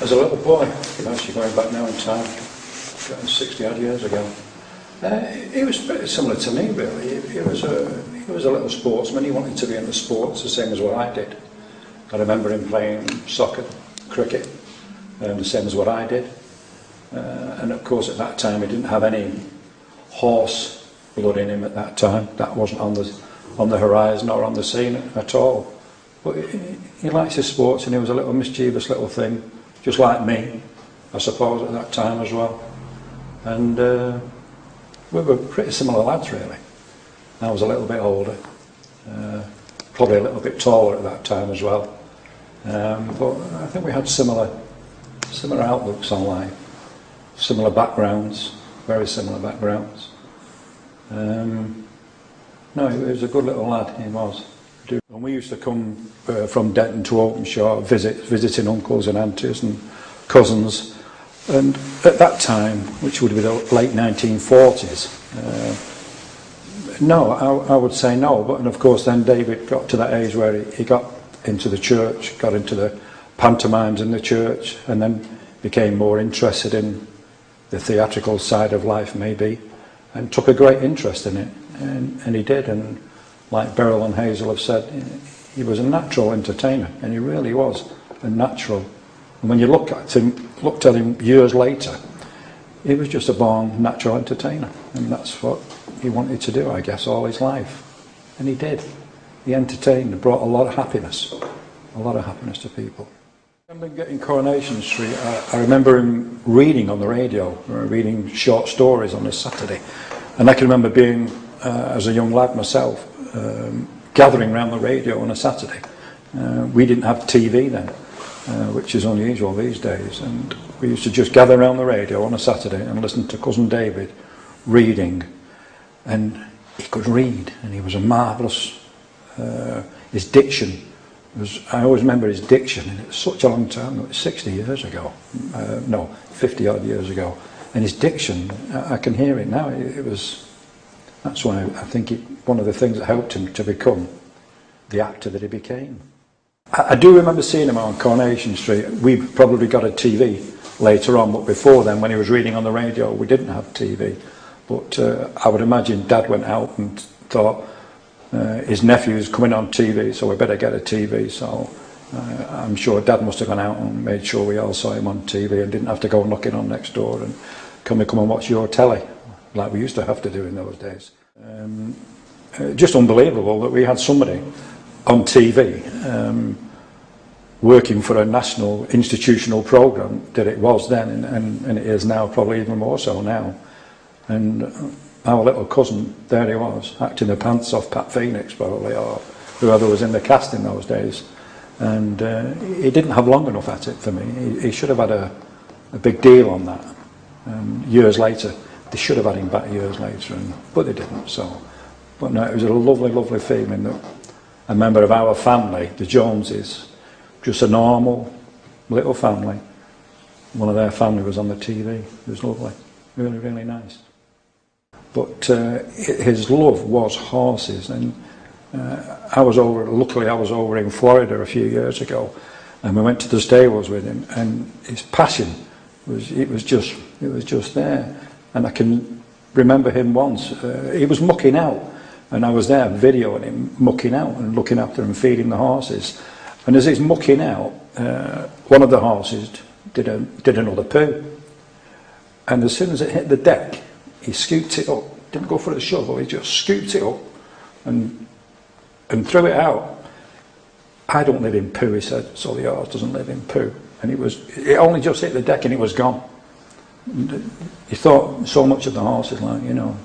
As a little boy, actually going back now in time, 60 odd years ago, he was pretty similar to me really. He was a little sportsman. He wanted to be into sports the same as what I did. I remember him playing soccer, cricket, the same as what I did. And of course at that time he didn't have any horse blood in him at that time. That wasn't on the horizon or on the scene at all. But he liked his sports, and he was a little mischievous little thing, just like me, I suppose, at that time as well. And we were pretty similar lads really. I was a little bit older, probably a little bit taller at that time as well. But I think we had similar outlooks on life, similar backgrounds, very similar backgrounds. No, he was a good little lad, he was. And we used to come from Denton to Openshaw, visiting uncles and aunties and cousins. And at that time, which would be the late 1940s, no, I would say no. But and of course then David got to that age where he got into the church, got into the pantomimes in the church, and then became more interested in the theatrical side of life maybe, and took a great interest in it. And he did, and like Beryl and Hazel have said, he was a natural entertainer, and he really was a natural. And when you looked at him years later, he was just a born natural entertainer, and that's what he wanted to do, I guess, all his life. And he did. He entertained and brought a lot of happiness to people. I remember getting Coronation Street. I remember him reading on the radio, reading short stories on a Saturday, and I can remember being, as a young lad myself, gathering around the radio on a Saturday. We didn't have TV then, which is unusual these days, and we used to just gather around the radio on a Saturday and listen to Cousin David reading. And he could read, and he was a marvellous, his diction was, I always remember his diction, and it was such a long time, it was 60 years ago, no, 50 odd years ago, and his diction, I can hear it now. That's why I think one of the things that helped him to become the actor that he became. I do remember seeing him on Coronation Street. We probably got a TV later on, but before then, when he was reading on the radio, we didn't have TV. But I would imagine Dad went out and thought his nephew's coming on TV, so we better get a TV. So I'm sure Dad must have gone out and made sure we all saw him on TV and didn't have to go knocking on next door and come and watch your telly, like we used to have to do in those days. Just unbelievable that we had somebody on TV working for a national institutional programme that it was then, and it is now, probably even more so now. And our little cousin, there he was, acting the pants off Pat Phoenix probably, or whoever was in the cast in those days. And he didn't have long enough at it for me. He should have had a big deal on that. And years later, they should have had him back years later, but they didn't. So, but no, it was a lovely, lovely feeling that a member of our family, the Joneses, just a normal little family, one of their family was on the TV. It was lovely, really, really nice. But his love was horses, and luckily I was over in Florida a few years ago, and we went to the stables with him, and his passion was just there. And I can remember him once, he was mucking out, and I was there videoing him mucking out and looking after him, feeding the horses. And as he's mucking out, one of the horses did another poo, and as soon as it hit the deck, he scooped it up, didn't go for a shovel, he just scooped it up and threw it out. I don't live in poo, he said, so the horse doesn't live in poo. And it only just hit the deck and it was gone. And he thought so much of the horses, like, you know,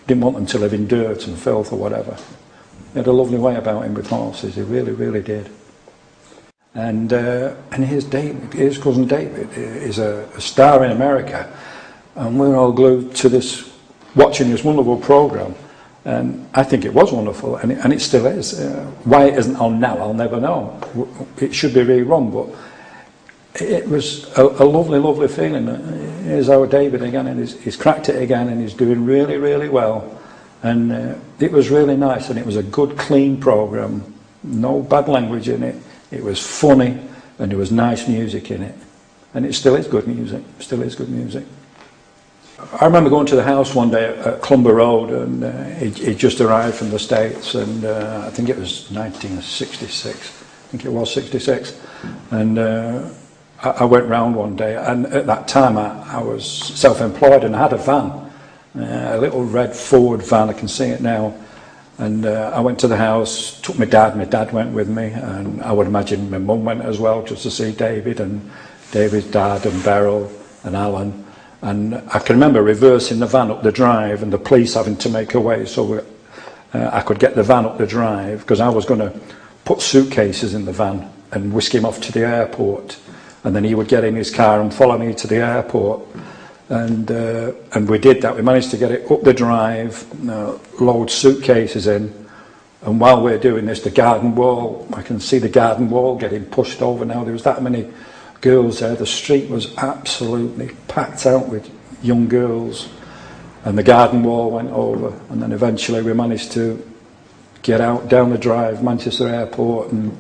didn't want them to live in dirt and filth or whatever. He had a lovely way about him with horses, he really, really did. And his cousin David is a star in America, and we're all glued to watching this wonderful programme, and I think it was wonderful, and it still is. Why it isn't on now, I'll never know. It should be rerun, but it was a lovely, lovely feeling. Here's our David again, and he's cracked it again, and he's doing really, really well. And it was really nice, and it was a good, clean programme, no bad language in it. It was funny, and there was nice music in it, and it still is good music, I remember going to the house one day at Clumber Road, and he'd just arrived from the States, and I think it was 1966, I think it was 66, and I went round one day, and at that time I was self-employed and I had a van, a little red Ford van, I can see it now, and I went to the house, took my dad went with me, and I would imagine my mum went as well, just to see David, and David's dad, and Beryl, and Alan. And I can remember reversing the van up the drive and the police having to make a way so I could get the van up the drive, because I was going to put suitcases in the van and whisk him off to the airport, and then he would get in his car and follow me to the airport, and we did that. We managed to get it up the drive, load suitcases in, and while we're doing this, the garden wall, I can see the garden wall getting pushed over now. There was that many girls there. The street was absolutely packed out with young girls, and the garden wall went over, and then eventually we managed to get out down the drive, Manchester Airport, and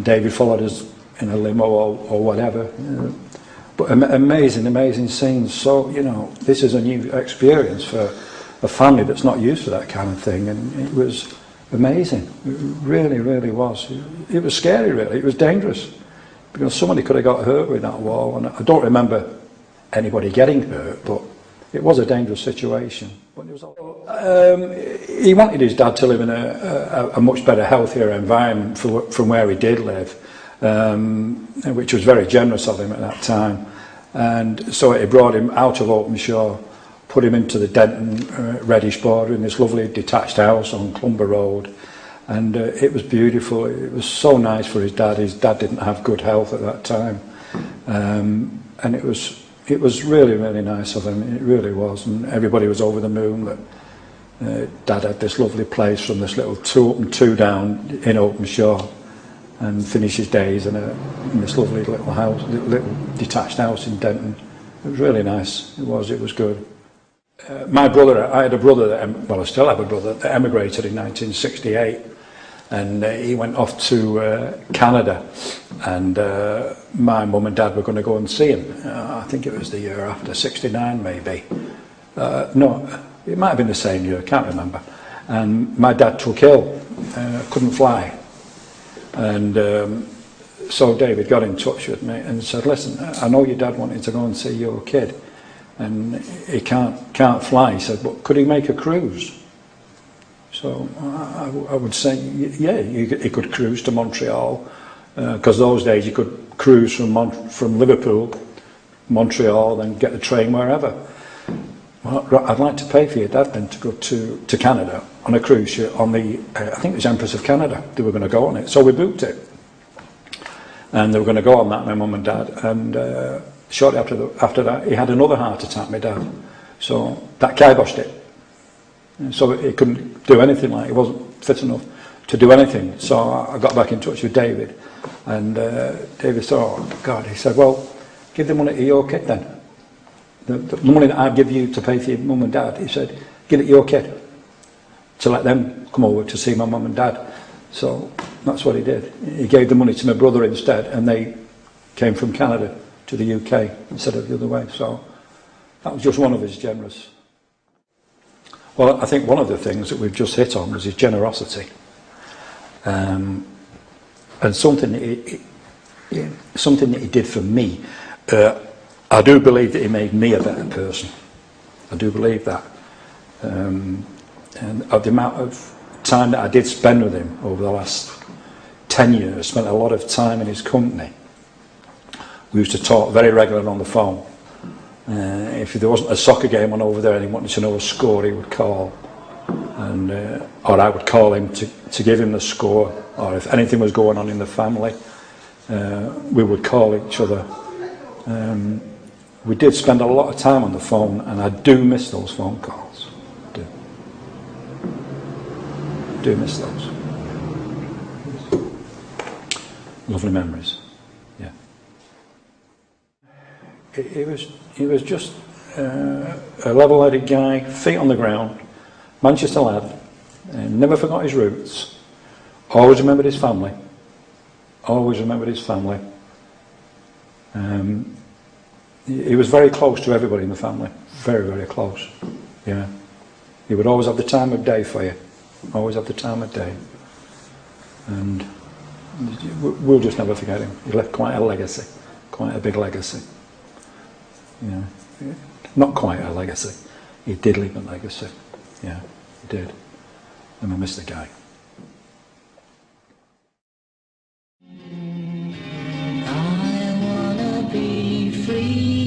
David followed us in a limo or whatever. But amazing scenes. So, you know, this is a new experience for a family that's not used to that kind of thing, and it was amazing. It really was. It was scary, really. It was dangerous, because somebody could have got hurt with that wall, and I don't remember anybody getting hurt, but it was a dangerous situation. But it was he wanted his dad to live in a much better, healthier environment from where he did live, which was very generous of him at that time. And so he brought him out of Openshaw, put him into the Denton Reddish border in this lovely detached house on Clumber Road. And it was beautiful. It was so nice for his dad. His dad didn't have good health at that time, and it was really nice of him. It really was, and everybody was over the moon that Dad had this lovely place from this little 2 up and 2 down in Openshaw, and finished his days in this lovely little house, little detached house in Denton. It was really nice. It was good. My brother, I had a brother that, I still have a brother that emigrated in 1968, and he went off to Canada, and my mum and dad were going to go and see him. I think it was the year after, 69 maybe. No, it might have been the same year, I can't remember. And my dad took ill, couldn't fly, and so David got in touch with me and said, listen, I know your dad wanted to go and see your kid, and he can't fly. He said, but could he make a cruise? So I would say, yeah, he could cruise to Montreal, because those days you could cruise from Liverpool, Montreal, then get the train wherever. Well, I'd like to pay for your dad then to go to Canada on a cruise ship on the, I think it was Empress of Canada, they were going to go on it. So we booked it, and they were going to go on that, my mum and dad, and shortly after that, he had another heart attack, my dad. So that kiboshed it. So he couldn't do anything, like he wasn't fit enough to do anything. So I got back in touch with David, and David said, oh God, he said, well, give the money to your kid then. The money that I give you to pay for your mum and dad, he said, give it to your kid, to let them come over to see my mum and dad. So that's what he did. He gave the money to my brother instead, and they came from Canada to the UK instead of the other way. So that was just one of his generous. Well, I think one of the things that we've just hit on was his generosity, and something that he did for me. I do believe that he made me a better person. I do believe that, and the amount of time that I did spend with him over the last 10 years, spent a lot of time in his company. We used to talk very regularly on the phone. If there wasn't a soccer game on over there and he wanted to know a score, he would call, and or I would call him to give him the score, or if anything was going on in the family, we would call each other. We did spend a lot of time on the phone, and I do miss those phone calls. I do miss those. Lovely memories. Yeah. He was just a level-headed guy, feet on the ground, Manchester lad, never forgot his roots, always remembered his family, always remembered his family. He was very close to everybody in the family, very, very close. Yeah, he would always have the time of day for you, always have the time of day, and we'll just never forget him. He left quite a legacy, quite a big legacy. You know, not quite a legacy. He did leave a legacy. Yeah, he did. And I miss the guy. I wanna be free.